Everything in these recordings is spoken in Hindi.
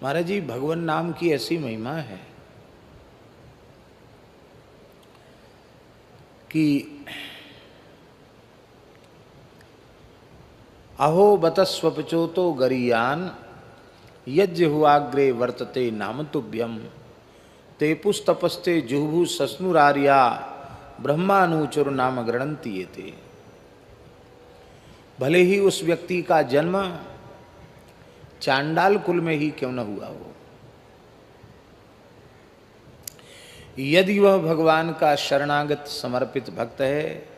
महाराज जी, भगवान नाम की ऐसी महिमा है कि अहो बत स्वपचोतो गरीयान यज्ञ हुआग्रे वर्तते नाम तुभ्यम ते पुस्तपस्ते जुहु सस्नुरार्या ब्रह्मानुचुर नाम गृणंती ये थे। भले ही उस व्यक्ति का जन्म चांडाल कुल में ही क्यों न हुआ हो, यदि वह भगवान का शरणागत समर्पित भक्त है,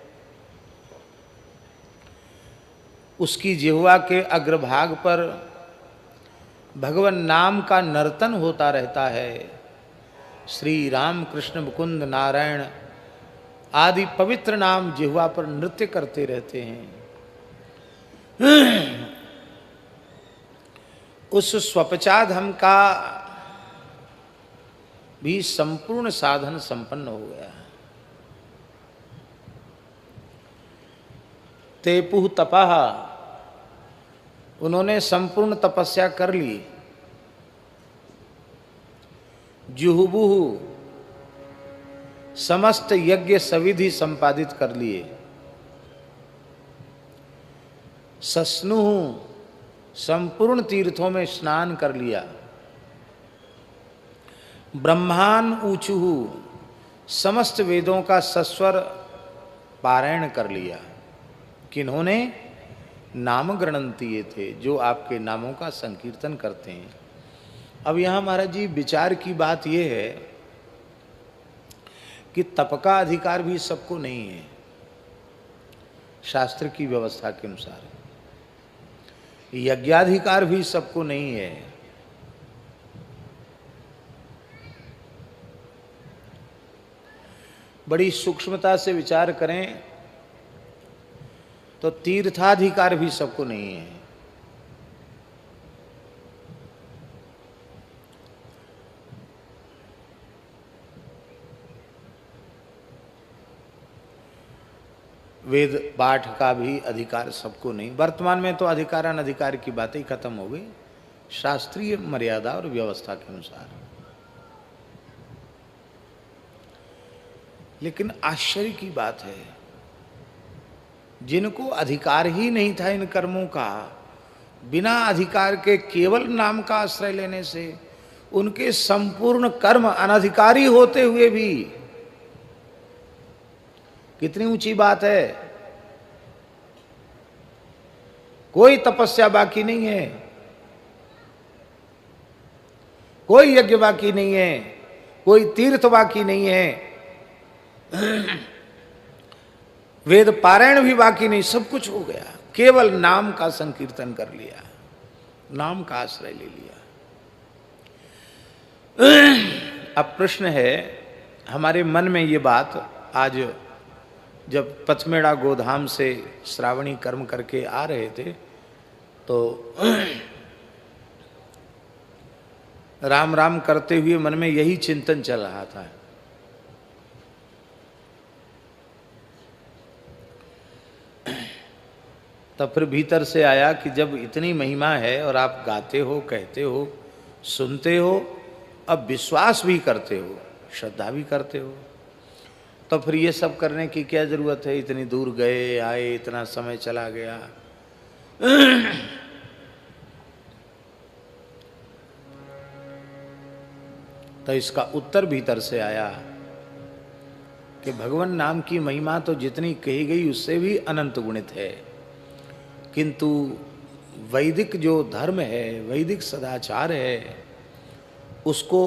उसकी जिह्वा के अग्रभाग पर भगवान नाम का नर्तन होता रहता है। श्री राम कृष्ण मुकुंद नारायण आदि पवित्र नाम जिह्वा पर नृत्य करते रहते हैं। उस स्वपचाधम का भी संपूर्ण साधन संपन्न हो गया। तेपुह तपः, उन्होंने संपूर्ण तपस्या कर ली। जुहुबुह, समस्त यज्ञ सविधि संपादित कर लिए। सस्नुह, संपूर्ण तीर्थों में स्नान कर लिया। ब्रह्मान ऊचुहु, समस्त वेदों का सस्वर पारायण कर लिया। किन्होंने? नाम गृणंती थे, जो आपके नामों का संकीर्तन करते हैं। अब यहाँ महाराज जी विचार की बात यह है कि तप का अधिकार भी सबको नहीं है शास्त्र की व्यवस्था के अनुसार। यज्ञाधिकार भी सबको नहीं है। बड़ी सूक्ष्मता से विचार करें तो तीर्थाधिकार भी सबको नहीं है। वेद पाठ का भी अधिकार सबको नहीं। वर्तमान में तो अधिकार अनधिकार की बातें ही खत्म हो गई, शास्त्रीय मर्यादा और व्यवस्था के अनुसार। लेकिन आश्चर्य की बात है, जिनको अधिकार ही नहीं था इन कर्मों का, बिना अधिकार के केवल नाम का आश्रय लेने से उनके संपूर्ण कर्म अनधिकारी होते हुए भी, कितनी ऊंची बात है। कोई तपस्या बाकी नहीं है, कोई यज्ञ बाकी नहीं है, कोई तीर्थ बाकी नहीं है, वेद पारायण भी बाकी नहीं, सब कुछ हो गया। केवल नाम का संकीर्तन कर लिया, नाम का आश्रय ले लिया। अब प्रश्न है, हमारे मन में ये बात आज जब पथमेड़ा गोधाम से श्रावणी कर्म करके आ रहे थे तो राम राम करते हुए मन में यही चिंतन चल रहा था। तब फिर भीतर से आया कि जब इतनी महिमा है और आप गाते हो, कहते हो, सुनते हो, अब विश्वास भी करते हो, श्रद्धा भी करते हो, तो फिर ये सब करने की क्या जरूरत है? इतनी दूर गए आए, इतना समय चला गया। तो इसका उत्तर भीतर से आया कि भगवान नाम की महिमा तो जितनी कही गई उससे भी अनंत गुणित है, किंतु वैदिक जो धर्म है, वैदिक सदाचार है, उसको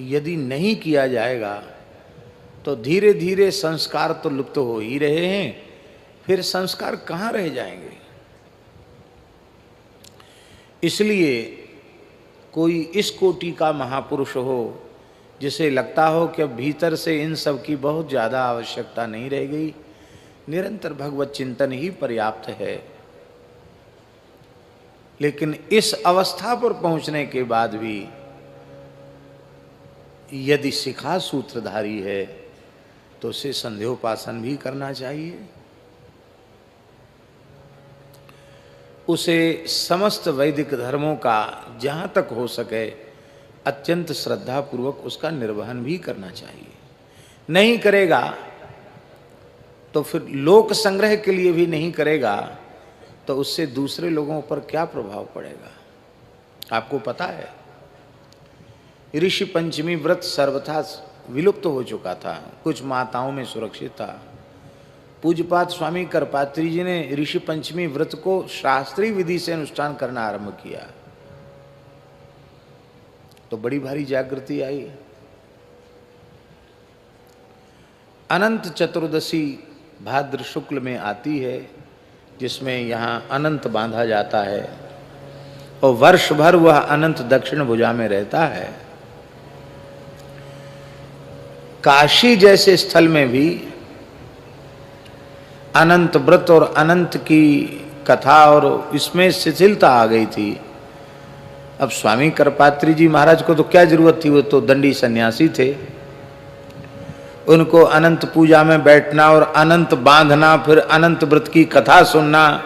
यदि नहीं किया जाएगा तो धीरे धीरे संस्कार तो लुप्त हो ही रहे हैं, फिर संस्कार कहाँ रह जाएंगे। इसलिए कोई इस कोटि का महापुरुष हो जिसे लगता हो कि अब भीतर से इन सब की बहुत ज़्यादा आवश्यकता नहीं रह गई, निरंतर भगवत चिंतन ही पर्याप्त है। लेकिन इस अवस्था पर पहुंचने के बाद भी यदि शिखा सूत्रधारी है तो उसे संध्योपासन भी करना चाहिए। उसे समस्त वैदिक धर्मों का जहाँ तक हो सके अत्यंत श्रद्धापूर्वक उसका निर्वहन भी करना चाहिए। नहीं करेगा तो फिर लोक संग्रह के लिए भी नहीं करेगा तो उससे दूसरे लोगों पर क्या प्रभाव पड़ेगा। आपको पता है ऋषि पंचमी व्रत सर्वथा विलुप्त हो चुका था, कुछ माताओं में सुरक्षित था। पूज्यपाद स्वामी करपात्री जी ने ऋषि पंचमी व्रत को शास्त्रीय विधि से अनुष्ठान करना आरंभ किया तो बड़ी भारी जागृति आई। अनंत चतुर्दशी भाद्र शुक्ल में आती है जिसमें यहाँ अनंत बांधा जाता है और वर्ष भर वह अनंत दक्षिण भुजा में रहता है। काशी जैसे स्थल में भी अनंत व्रत और अनंत की कथा और इसमें शिथिलता आ गई थी। अब स्वामी करपात्री जी महाराज को तो क्या जरूरत थी, वो तो दंडी सन्यासी थे। उनको अनंत पूजा में बैठना और अनंत बांधना, फिर अनंत व्रत की कथा सुनना,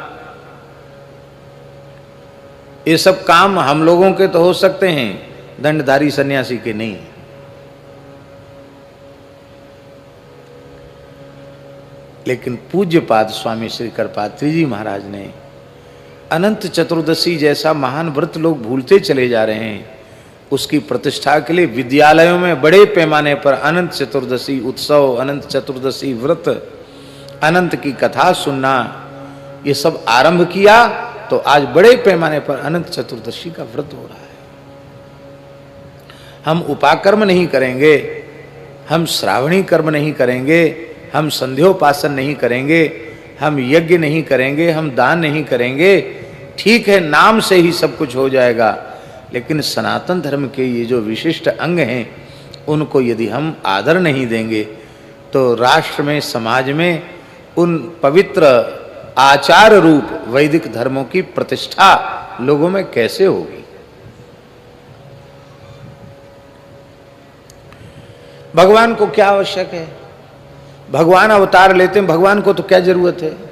ये सब काम हम लोगों के तो हो सकते हैं, दंडधारी सन्यासी के नहीं। लेकिन पूज्यपाद स्वामी श्री करपात्री जी महाराज ने अनंत चतुर्दशी जैसा महान व्रत लोग भूलते चले जा रहे हैं, उसकी प्रतिष्ठा के लिए विद्यालयों में बड़े पैमाने पर अनंत चतुर्दशी उत्सव, अनंत चतुर्दशी व्रत, अनंत की कथा सुनना, ये सब आरंभ किया तो आज बड़े पैमाने पर अनंत चतुर्दशी का व्रत हो रहा है। हम उपाकर्म नहीं करेंगे, हम श्रावणी कर्म नहीं करेंगे, हम संध्योपासन नहीं करेंगे, हम यज्ञ नहीं करेंगे, हम दान नहीं करेंगे, ठीक है नाम से ही सब कुछ हो जाएगा, लेकिन सनातन धर्म के ये जो विशिष्ट अंग हैं उनको यदि हम आदर नहीं देंगे तो राष्ट्र में, समाज में उन पवित्र आचार रूप वैदिक धर्मों की प्रतिष्ठा लोगों में कैसे होगी। भगवान को क्या आवश्यक है, भगवान अवतार लेते हैं, भगवान को तो क्या जरूरत है।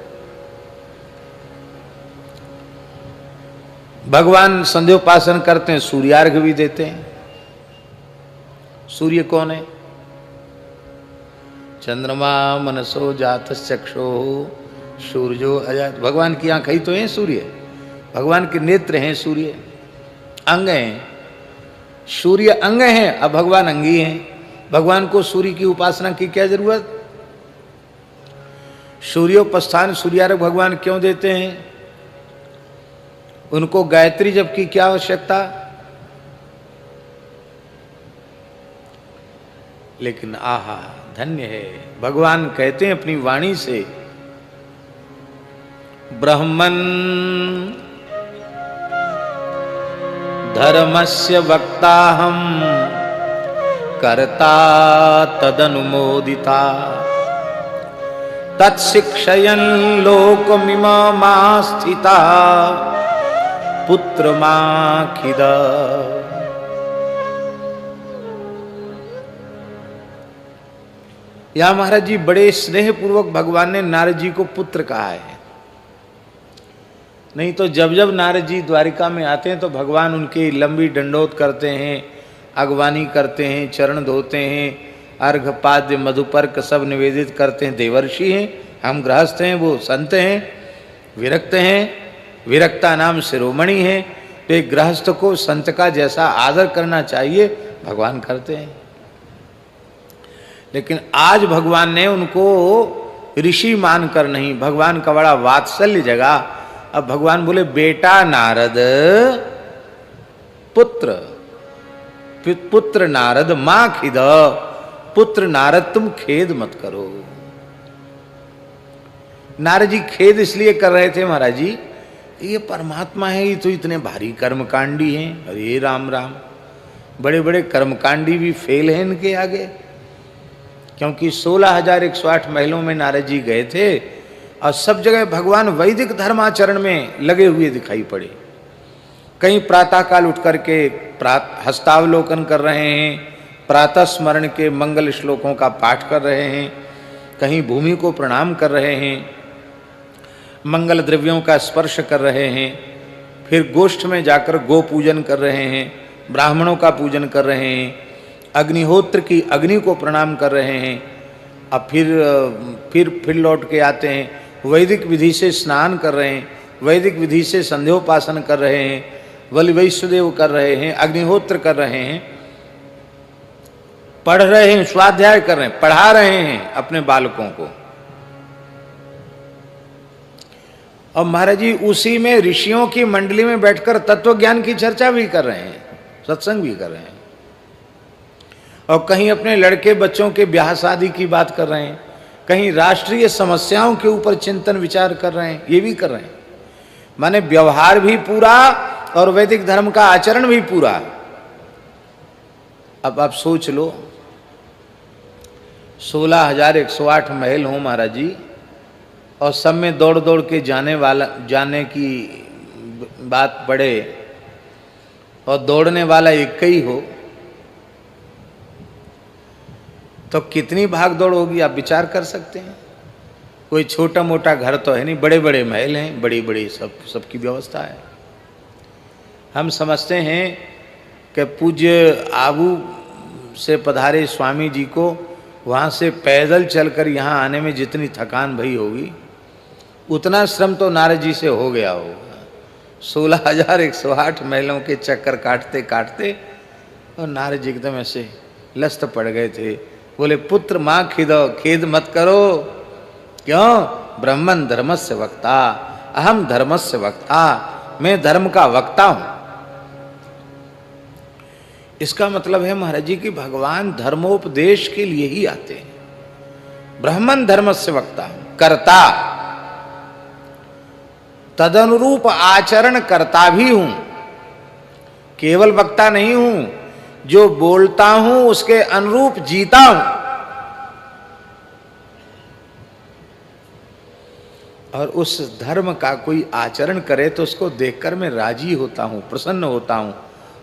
भगवान संध्योपासन करते हैं, सूर्यार्घ भी देते हैं। सूर्य कौन है? चंद्रमा मनसो जातश्चक्षो सूर्यो अजात। भगवान की आंख ही तो है सूर्य, भगवान के नेत्र हैं सूर्य, अंग हैं। सूर्य अंग हैं, अब भगवान अंगी हैं। भगवान को सूर्य की उपासना की क्या जरूरत? सूर्योपस्थान सूर्यार्घ भगवान क्यों देते हैं? उनको गायत्री जप की क्या आवश्यकता? लेकिन आहा धन्य है, भगवान कहते हैं अपनी वाणी से, ब्रह्मन् धर्मस्य वक्ताहं कर्ता तदनुमोदिता तत्शिक्षयन् लोकमिमास्थिता पुत्रमाखिद। यहां महाराज जी बड़े स्नेह पूर्वक भगवान ने नारद जी को पुत्र कहा है। नहीं तो जब जब नारद जी द्वारिका में आते हैं तो भगवान उनकी लंबी दंडोत करते हैं, अगवानी करते हैं, चरण धोते हैं, अर्घपाद्य मधुपर्क सब निवेदित करते हैं। देवर्षि हैं, हम गृहस्थ हैं, वो संत हैं, विरक्त हैं, विरक्ता नाम शिरोमणि है। तो एक गृहस्थ को संत का जैसा आदर करना चाहिए भगवान करते हैं। लेकिन आज भगवान ने उनको ऋषि मानकर नहीं, भगवान का बड़ा वात्सल्य जगा। अब भगवान बोले बेटा नारद, पुत्र नारद मां खिद, पुत्र नारद तुम खेद मत करो। नारद जी खेद इसलिए कर रहे थे महाराज जी, ये परमात्मा है, ये तो इतने भारी कर्मकांडी हैं। अरे राम राम, बड़े बड़े कर्मकांडी भी फेल हैं इनके आगे। क्योंकि 16,108 महलों में नारद जी गए थे और सब जगह भगवान वैदिक धर्माचरण में लगे हुए दिखाई पड़े। कहीं प्रातःकाल उठ करके हस्तावलोकन कर रहे हैं, प्रातः स्मरण के मंगल श्लोकों का पाठ कर रहे हैं, कहीं भूमि को प्रणाम कर रहे हैं। मंगल द्रव्यों का स्पर्श कर रहे हैं, फिर गोष्ठ में जाकर गो पूजन कर रहे हैं, ब्राह्मणों का पूजन कर रहे हैं, अग्निहोत्र की अग्नि को प्रणाम कर रहे हैं। अब फिर लौट के आते हैं, वैदिक विधि से स्नान कर रहे हैं, वैदिक विधि से संध्योपासन कर रहे हैं, बलि वैश्वदेव कर रहे हैं, अग्निहोत्र कर रहे हैं, पढ़ रहे हैं, स्वाध्याय कर रहे हैं, पढ़ा रहे हैं अपने बालकों को। और महाराज जी उसी में ऋषियों की मंडली में बैठकर तत्व ज्ञान की चर्चा भी कर रहे हैं, सत्संग भी कर रहे हैं, और कहीं अपने लड़के बच्चों के ब्याह शादी की बात कर रहे हैं, कहीं राष्ट्रीय समस्याओं के ऊपर चिंतन विचार कर रहे हैं, ये भी कर रहे हैं। माने व्यवहार भी पूरा और वैदिक धर्म का आचरण भी पूरा। अब आप सोच लो, 16,108 महल हो महाराज जी, और सब में दौड़ दौड़ के जाने की बात पड़े, और दौड़ने वाला एक ही हो, तो कितनी भाग दौड़ होगी आप विचार कर सकते हैं। कोई छोटा मोटा घर तो है नहीं, बड़े बड़े महल हैं, बड़ी बड़ी सबकी व्यवस्था है। हम समझते हैं कि पूज्य आबू से पधारे स्वामी जी को वहाँ से पैदल चलकर यहाँ आने में जितनी थकान भई होगी, उतना श्रम तो नारद जी से हो गया होगा। 16,108 महलों के चक्कर काटते काटते और नारद जी एकदम ऐसे लस्त पड़ गए थे। बोले, पुत्र माँ खेद मत करो, क्यों? ब्रह्मन धर्मस्य वक्ता, अहम धर्मस्य वक्ता, मैं धर्म का वक्ता हूं। इसका मतलब है महाराज जी कि भगवान धर्मोपदेश के लिए ही आते हैं। ब्रह्मन धर्मस्य वक्ता, कर्ता, तदनुरूप आचरण करता भी हूं, केवल वक्ता नहीं हूं, जो बोलता हूं उसके अनुरूप जीता हूं। और उस धर्म का कोई आचरण करे तो उसको देखकर मैं राजी होता हूं, प्रसन्न होता हूं,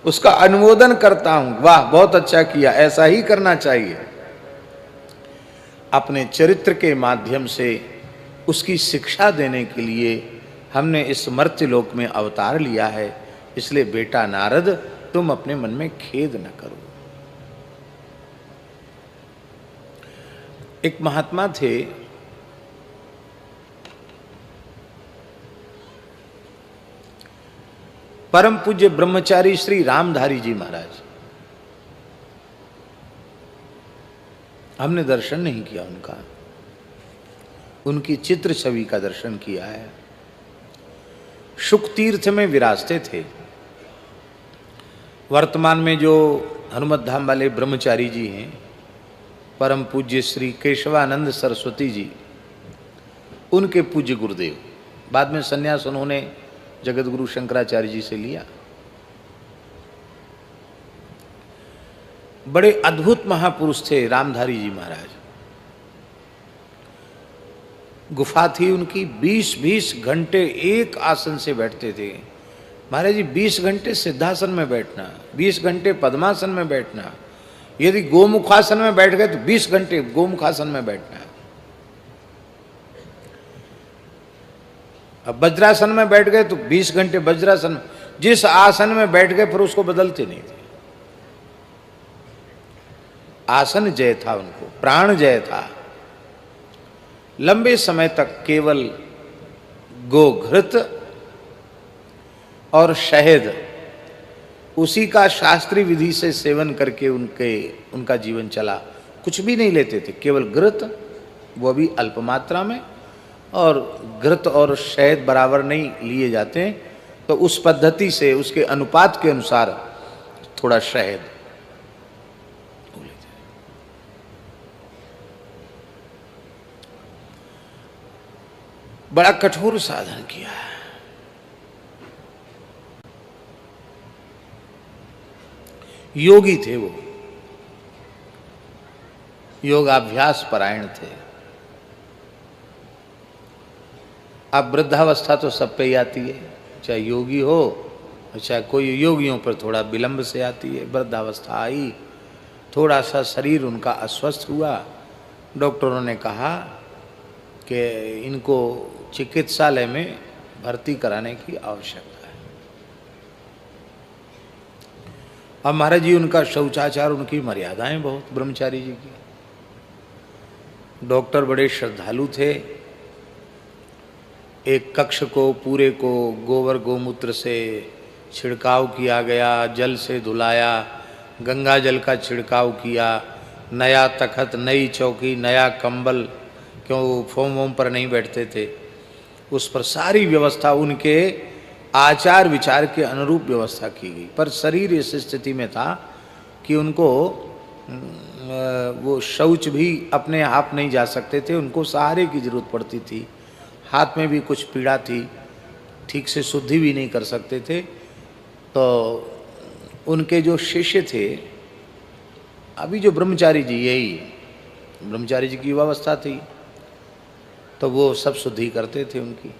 उसका अनुमोदन करता हूं, वाह बहुत अच्छा किया, ऐसा ही करना चाहिए। अपने चरित्र के माध्यम से उसकी शिक्षा देने के लिए हमने इस मर्त्य लोक में अवतार लिया है। इसलिए बेटा नारद, तुम अपने मन में खेद न करो। एक महात्मा थे, परम पूज्य ब्रह्मचारी श्री रामधारी जी महाराज। हमने दर्शन नहीं किया उनका, उनकी चित्र छवि का दर्शन किया है। शुक तीर्थ में विराजते थे। वर्तमान में जो हनुमत धाम वाले ब्रह्मचारी जी हैं, परम पूज्य श्री केशवानंद सरस्वती जी, उनके पूज्य गुरुदेव। बाद में संन्यास उन्होंने जगत गुरु शंकराचार्य जी से लिया। बड़े अद्भुत महापुरुष थे रामधारी जी महाराज। गुफा थी उनकी, 20-20 घंटे एक आसन से बैठते थे महाराज जी। 20 घंटे सिद्धासन में बैठना, 20 घंटे पद्मासन में बैठना, यदि गोमुखासन में बैठ गए तो 20 घंटे गोमुखासन में बैठना। अब वज्रासन में बैठ गए तो 20 घंटे वज्रासन। जिस आसन में बैठ गए फिर उसको बदलते नहीं थे। आसन जय था उनको, प्राण जय था। लंबे समय तक केवल गोघृत और शहद, उसी का शास्त्रीय विधि से सेवन करके उनका जीवन चला। कुछ भी नहीं लेते थे, केवल घृत, वो भी अल्प मात्रा में, और घृत और शहद बराबर नहीं लिए जाते, तो उस पद्धति से उसके अनुपात के अनुसार थोड़ा शहद। बड़ा कठोर साधन किया है। योगी थे वो, योगाभ्यास परायण थे। अब वृद्धावस्था तो सब पे ही आती है, चाहे योगी हो चाहे कोई, योगियों पर थोड़ा विलंब से आती है। वृद्धावस्था आई, थोड़ा सा शरीर उनका अस्वस्थ हुआ। डॉक्टरों ने कहा कि इनको चिकित्सालय में भर्ती कराने की आवश्यकता है। अब महाराज जी उनका शौचाचार, उनकी मर्यादाएं बहुत ब्रह्मचारी जी की। डॉक्टर बड़े श्रद्धालु थे। एक कक्ष को पूरे को गोबर गोमूत्र से छिड़काव किया गया, जल से धुलाया, गंगा जल का छिड़काव किया, नया तखत, नई चौकी, नया कंबल, क्यों फोम वोम पर नहीं बैठते थे, उस पर सारी व्यवस्था उनके आचार विचार के अनुरूप व्यवस्था की गई। पर शरीर इस स्थिति में था कि उनको वो शौच भी अपने आप नहीं जा सकते थे, उनको सहारे की जरूरत पड़ती थी। हाथ में भी कुछ पीड़ा थी, ठीक से शुद्धि भी नहीं कर सकते थे। तो उनके जो शिष्य थे, अभी जो ब्रह्मचारी जी, यही ब्रह्मचारी जी की युवावस्था थी, तो वो सब शुद्धि करते थे उनकी।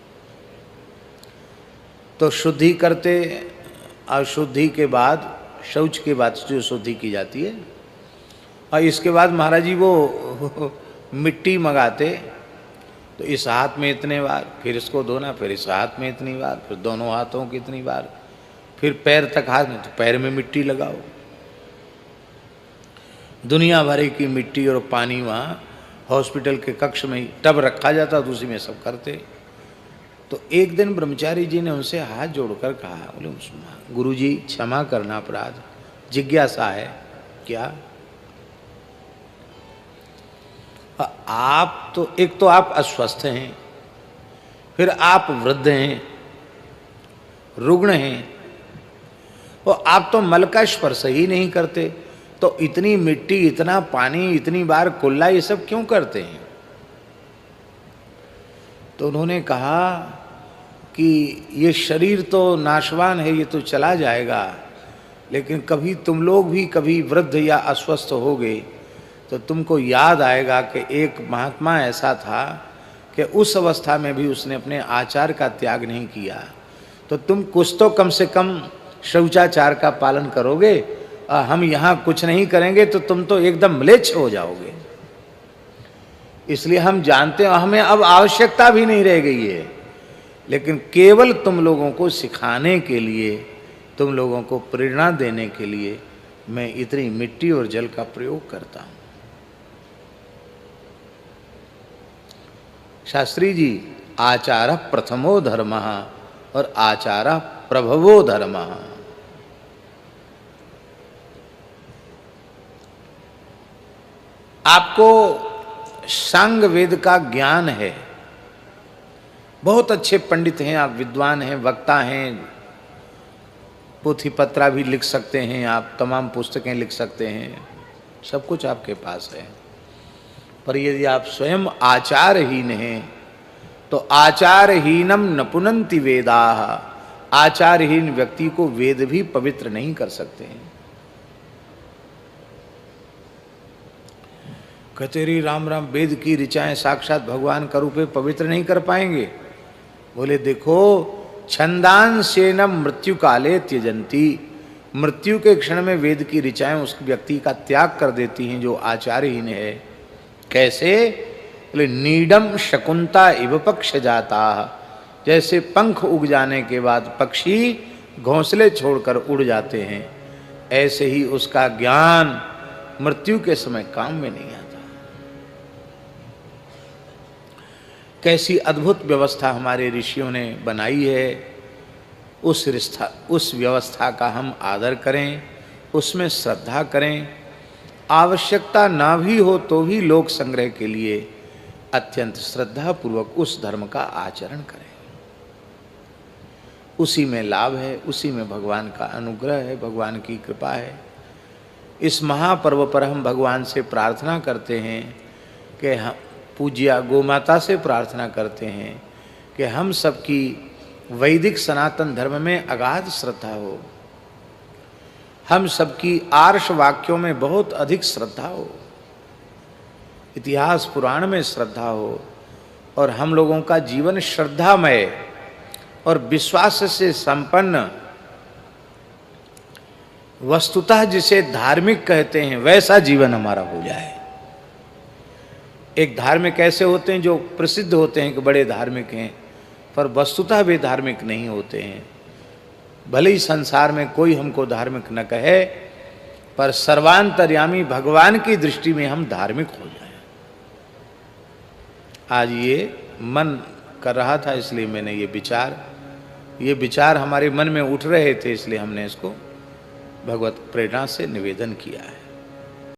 तो शुद्धि करते, अशुद्धि के बाद, शौच के बाद जो शुद्धि की जाती है, और इसके बाद महाराज जी वो मिट्टी मंगाते, तो इस हाथ में इतने बार, फिर इसको धोना, फिर इस हाथ में इतनी बार, फिर दोनों हाथों की इतनी बार, फिर पैर तक हाथ में, तो पैर में मिट्टी लगाओ। दुनिया भर की मिट्टी और पानी वहाँ हॉस्पिटल के कक्ष में ही टब रखा जाता, तो उसी में सब करते। तो एक दिन ब्रह्मचारी जी ने उनसे हाथ जोड़कर कहा, बोले गुरु जी क्षमा करना, अपराध, जिज्ञासा है। क्या? आप तो, एक तो आप अस्वस्थ हैं, फिर आप वृद्ध हैं, रुग्ण हैं, और आप तो मल का स्पर्श ही नहीं करते, तो इतनी मिट्टी, इतना पानी, इतनी बार कुल्ला, ये सब क्यों करते हैं? तो उन्होंने कहा कि ये शरीर तो नाशवान है, ये तो चला जाएगा, लेकिन कभी तुम लोग भी कभी वृद्ध या अस्वस्थ होगे तो तुमको याद आएगा कि एक महात्मा ऐसा था कि उस अवस्था में भी उसने अपने आचार का त्याग नहीं किया। तो तुम कुछ तो कम से कम शौचाचार का पालन करोगे, हम यहाँ कुछ नहीं करेंगे तो तुम तो एकदम म्लेच्छ हो जाओगे। इसलिए हम जानते हैं, हमें अब आवश्यकता भी नहीं रह गई है, लेकिन केवल तुम लोगों को सिखाने के लिए, तुम लोगों को प्रेरणा देने के लिए मैं इतनी मिट्टी और जल का प्रयोग करता हूँ। शास्त्री जी, आचार प्रथमो धर्म और आचार प्रभवो धर्म। आपको सांग वेद का ज्ञान है, बहुत अच्छे पंडित हैं आप, विद्वान हैं, वक्ता हैं, पोथी पत्रा भी लिख सकते हैं आप, तमाम पुस्तकें लिख सकते हैं, सब कुछ आपके पास है। पर यदि आप स्वयं आचारहीन हैं तो आचारहीनम न पुनन्ति वेदाः, आचारहीन व्यक्ति को वेद भी पवित्र नहीं कर सकते हैं। कहते रे राम राम, वेद की ऋचाएं साक्षात भगवान का रूप है, पवित्र नहीं कर पाएंगे। बोले देखो, छंदांशेन मृत्यु काले त्यजंती, मृत्यु के क्षण में वेद की ऋचाएं उस व्यक्ति का त्याग कर देती हैं जो आचारहीन है। कैसे? बोले नीडम शकुंता इव पक्ष जाता, जैसे पंख उग जाने के बाद पक्षी घोंसले छोड़कर उड़ जाते हैं, ऐसे ही उसका ज्ञान मृत्यु के समय काम में नहीं आता। कैसी अद्भुत व्यवस्था हमारे ऋषियों ने बनाई है, उस व्यवस्था का हम आदर करें, उसमें श्रद्धा करें। आवश्यकता ना भी हो तो भी लोक संग्रह के लिए अत्यंत श्रद्धा पूर्वक उस धर्म का आचरण करें। उसी में लाभ है, उसी में भगवान का अनुग्रह है, भगवान की कृपा है। इस महापर्व पर हम भगवान से प्रार्थना करते हैं कि हम, पूज्या गोमाता से प्रार्थना करते हैं कि हम सबकी वैदिक सनातन धर्म में अगाध श्रद्धा हो, हम सबकी आर्ष वाक्यों में बहुत अधिक श्रद्धा हो, इतिहास पुराण में श्रद्धा हो, और हम लोगों का जीवन श्रद्धामय और विश्वास से संपन्न, वस्तुतः जिसे धार्मिक कहते हैं वैसा जीवन हमारा हो जाए। एक धार्मिक ऐसे होते हैं जो प्रसिद्ध होते हैं कि बड़े धार्मिक हैं, पर वस्तुतः वे धार्मिक नहीं होते हैं। भले ही संसार में कोई हमको धार्मिक न कहे, पर सर्वांतर्यामी भगवान की दृष्टि में हम धार्मिक हो जाएं। आज ये मन कर रहा था, इसलिए मैंने ये विचार हमारे मन में उठ रहे थे, इसलिए हमने इसको भगवत प्रेरणा से निवेदन किया है।